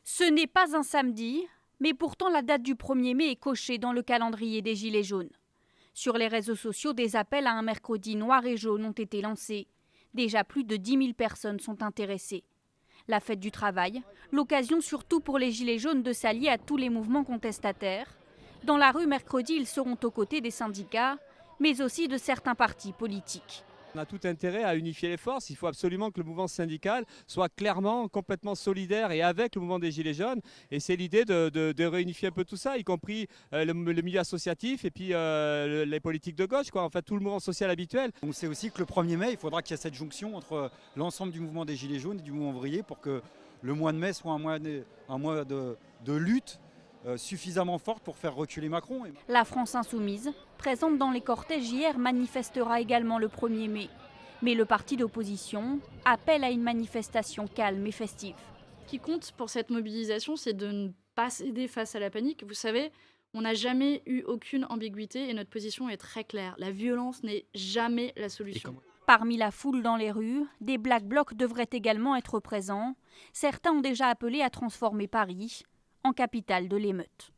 Ce n'est pas un samedi, mais pourtant la date du 1er mai est cochée dans le calendrier des Gilets jaunes. Sur les réseaux sociaux, des appels à un mercredi noir et jaune ont été lancés. Déjà plus de 10 000 personnes sont intéressées. La fête du travail, l'occasion surtout pour les Gilets jaunes de s'allier à tous les mouvements contestataires. Dans la rue mercredi, ils seront aux côtés des syndicats, mais aussi de certains partis politiques. On a tout intérêt à unifier les forces. Il faut absolument que le mouvement syndical soit clairement, complètement solidaire et avec le mouvement des Gilets jaunes. Et c'est l'idée de réunifier un peu tout ça, y compris le milieu associatif et puis les politiques de gauche, quoi. En fait, tout le mouvement social habituel. On sait aussi que le 1er mai, il faudra qu'il y ait cette jonction entre l'ensemble du mouvement des Gilets jaunes et du mouvement ouvrier pour que le mois de mai soit un mois de lutte suffisamment forte pour faire reculer Macron. La France insoumise, présente dans les cortèges hier, manifestera également le 1er mai. Mais le parti d'opposition appelle à une manifestation calme et festive. Ce qui compte pour cette mobilisation, c'est de ne pas céder face à la panique. Vous savez, on n'a jamais eu aucune ambiguïté et notre position est très claire. La violence n'est jamais la solution. Parmi la foule dans les rues, des Black Blocs devraient également être présents. Certains ont déjà appelé à transformer Paris en capitale de l'émeute.